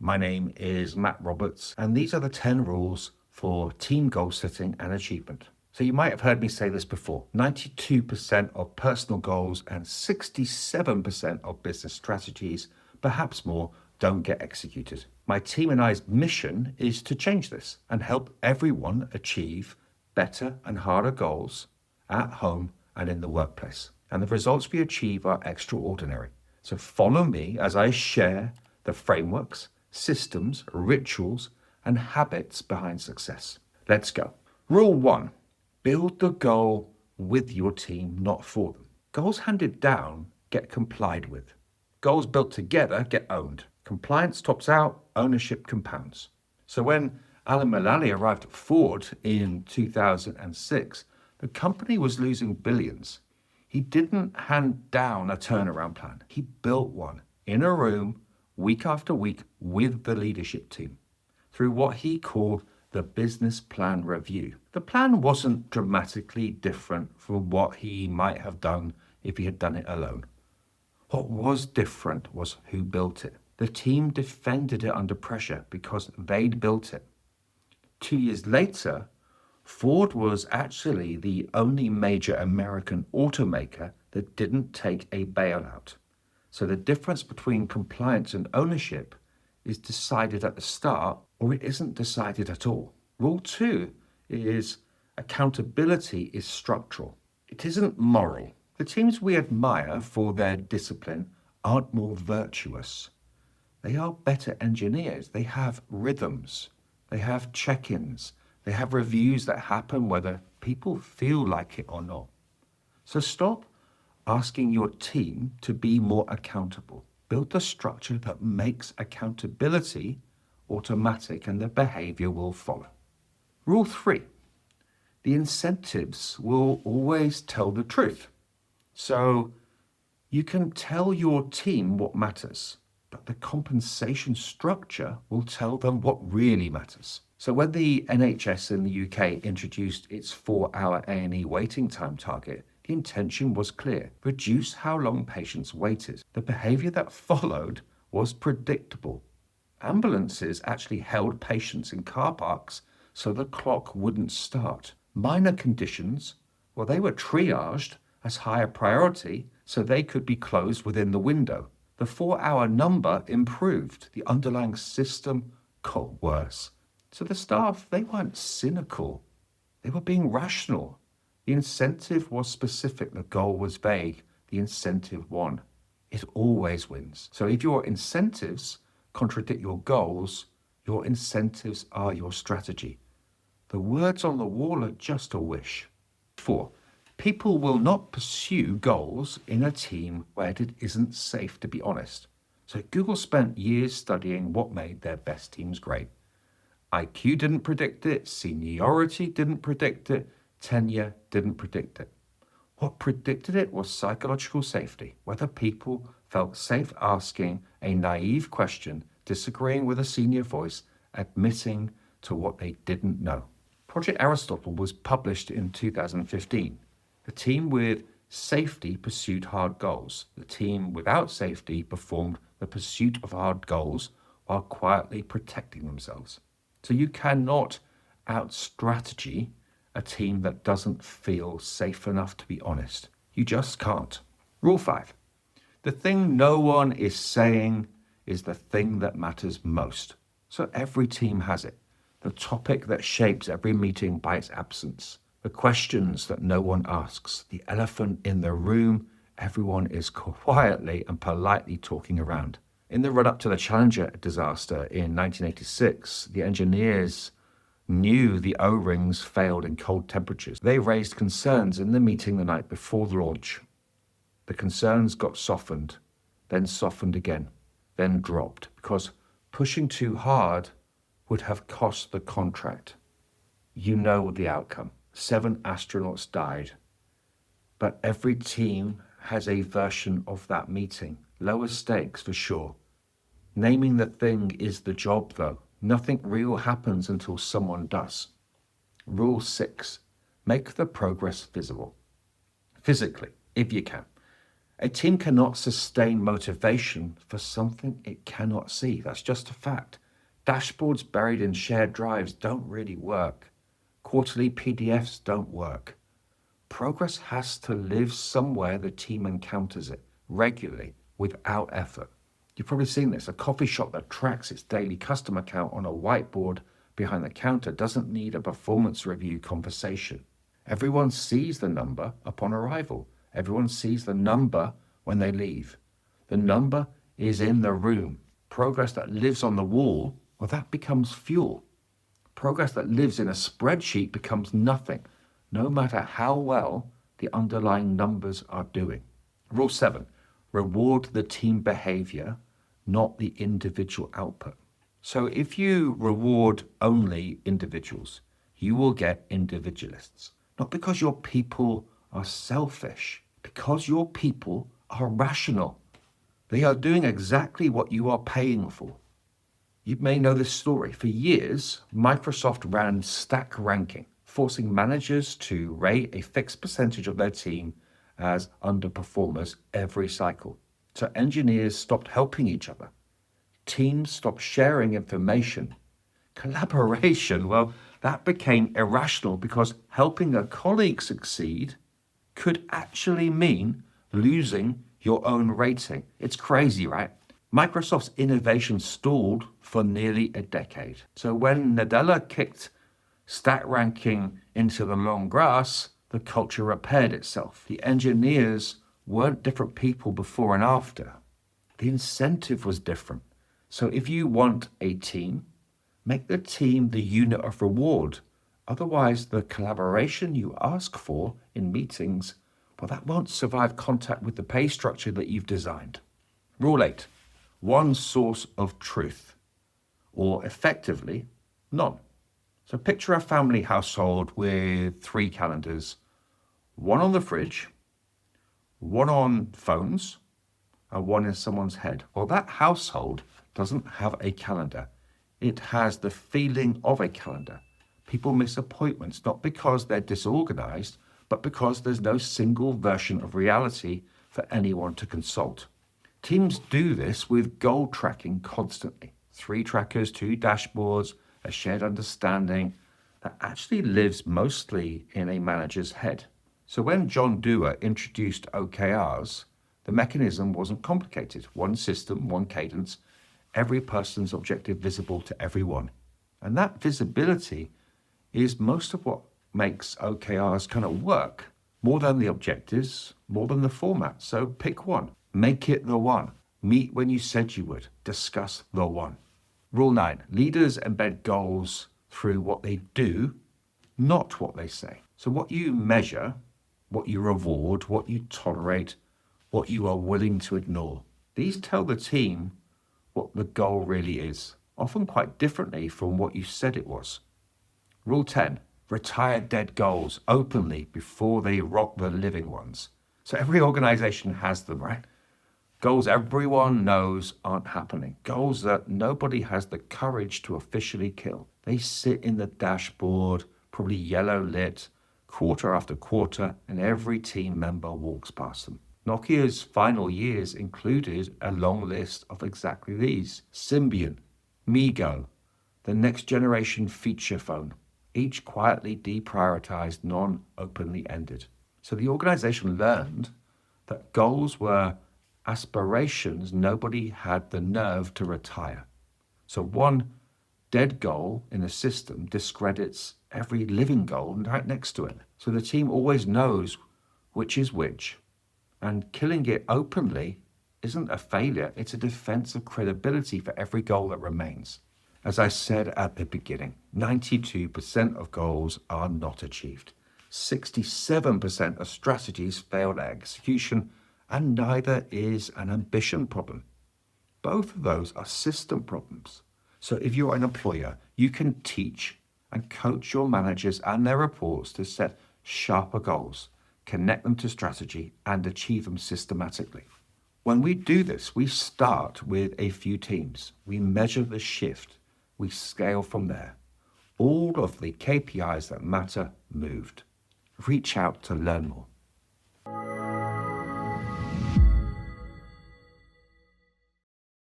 My name is Matt Roberts, and these are the 10 rules for team goal setting and achievement. So you might have heard me say this before. 92% of personal goals and 67% of business strategies, perhaps more, don't get executed. My team and I's mission is to change this and help everyone achieve better and harder goals at home and in the workplace. And the results we achieve are extraordinary. So follow me as I share the frameworks, systems, rituals, and habits behind success. Let's go. Rule 1, build the goal with your team, not for them. Goals handed down get complied with. Goals built together get owned. Compliance tops out, ownership compounds. So when Alan Mulally arrived at Ford in 2006, the company was losing billions. He didn't hand down a turnaround plan. He built one in a room, week after week, with the leadership team through what he called the business plan review. The plan wasn't dramatically different from what he might have done if he had done it alone. What was different was who built it. The team defended it under pressure because they'd built it. 2 years later, Ford was actually the only major American automaker that didn't take a bailout. So the difference between compliance and ownership is decided at the start, or it isn't decided at all. Rule 2 is accountability is structural. It isn't moral. The teams we admire for their discipline aren't more virtuous. They are better engineers. They have rhythms. They have check-ins. They have reviews that happen whether people feel like it or not. So stop asking your team to be more accountable. Build a structure that makes accountability automatic and the behavior will follow. Rule 3, the incentives will always tell the truth. So you can tell your team what matters, but the compensation structure will tell them what really matters. So when the NHS in the UK introduced its 4-hour A&E waiting time target, the intention was clear: reduce how long patients waited. The behavior that followed was predictable. Ambulances actually held patients in car parks so the clock wouldn't start. Minor conditions, well, they were triaged as higher priority so they could be closed within the window. The 4-hour number improved. The underlying system got worse. So the staff, they weren't cynical. They were being rational. The incentive was specific. The goal was vague. The incentive won. It always wins. So if your incentives contradict your goals, your incentives are your strategy. The words on the wall are just a wish. 4, people will not pursue goals in a team where it isn't safe to be honest. So Google spent years studying what made their best teams great. IQ didn't predict it, seniority didn't predict it, tenure didn't predict it. What predicted it was psychological safety, whether people felt safe asking a naive question, disagreeing with a senior voice, admitting to what they didn't know. Project Aristotle was published in 2015. The team with safety pursued hard goals. The team without safety performed the pursuit of hard goals while quietly protecting themselves. So you cannot out-strategy a team that doesn't feel safe enough to be honest. You just can't. Rule 5. The thing no one is saying is the thing that matters most. So every team has it. The topic that shapes every meeting by its absence. The questions that no one asks. The elephant in the room everyone is quietly and politely talking around. In the run-up to the Challenger disaster in 1986, the engineers knew the O-rings failed in cold temperatures. They raised concerns in the meeting the night before the launch. The concerns got softened, then softened again, then dropped, because pushing too hard would have cost the contract. You know the outcome. 7 astronauts died. But every team has a version of that meeting. Lower stakes for sure. Naming the thing is the job though. Nothing real happens until someone does. Rule 6, make the progress visible. Physically, if you can. A team cannot sustain motivation for something it cannot see. That's just a fact. Dashboards buried in shared drives don't really work. Quarterly PDFs don't work. Progress has to live somewhere the team encounters it regularly without effort. You've probably seen this. A coffee shop that tracks its daily customer count on a whiteboard behind the counter doesn't need a performance review conversation. Everyone sees the number upon arrival. Everyone sees the number when they leave. The number is in the room. Progress that lives on the wall, well, that becomes fuel. Progress that lives in a spreadsheet becomes nothing, no matter how well the underlying numbers are doing. Rule 7, reward the team behavior, not the individual output. So if you reward only individuals, you will get individualists. Not because your people are selfish, because your people are rational. They are doing exactly what you are paying for. You may know this story. For years, Microsoft ran stack ranking, forcing managers to rate a fixed percentage of their team as underperformers every cycle. So engineers stopped helping each other. Teams stopped sharing information. Collaboration, well, that became irrational because helping a colleague succeed could actually mean losing your own rating. It's crazy, right? Microsoft's innovation stalled for nearly a decade. So when Nadella kicked stack ranking into the long grass, the culture repaired itself. The engineers weren't different people before and after. The incentive was different. So if you want a team, make the team the unit of reward. Otherwise, the collaboration you ask for in meetings, well, that won't survive contact with the pay structure that you've designed. Rule 8, one source of truth, or effectively, none. So picture a family household with 3 calendars, one on the fridge, one on phones, and one in someone's head. Well, that household doesn't have a calendar. It has the feeling of a calendar. People miss appointments, not because they're disorganized, but because there's no single version of reality for anyone to consult. Teams do this with goal tracking constantly. 3 trackers, 2 dashboards, a shared understanding that actually lives mostly in a manager's head. So when John Dewar introduced OKRs, the mechanism wasn't complicated. One system, one cadence, every person's objective visible to everyone. And that visibility is most of what makes OKRs kind of work, more than the objectives, more than the format. So pick one, make it the one. Meet when you said you would, discuss the one. Rule 9, leaders embed goals through what they do, not what they say. So what you measure, what you reward, what you tolerate, what you are willing to ignore. These tell the team what the goal really is, often quite differently from what you said it was. Rule 10, retire dead goals openly before they rock the living ones. So every organization has them, right? Goals everyone knows aren't happening. Goals that nobody has the courage to officially kill. They sit in the dashboard, probably yellow lit, quarter after quarter, and every team member walks past them. Nokia's final years included a long list of exactly these. Symbian, MeeGo, the next generation feature phone, each quietly deprioritized, non-openly ended. So the organization learned that goals were aspirations nobody had the nerve to retire. So one dead goal in a system discredits every living goal right next to it. So the team always knows which is which. And killing it openly isn't a failure, it's a defense of credibility for every goal that remains. As I said at the beginning, 92% of goals are not achieved. 67% of strategies fail at execution, and neither is an ambition problem. Both of those are system problems. So if you're an employer, you can teach and coach your managers and their reports to set sharper goals, connect them to strategy, and achieve them systematically. When we do this, we start with a few teams. We measure the shift. We scale from there. All of the KPIs that matter moved. Reach out to learn more.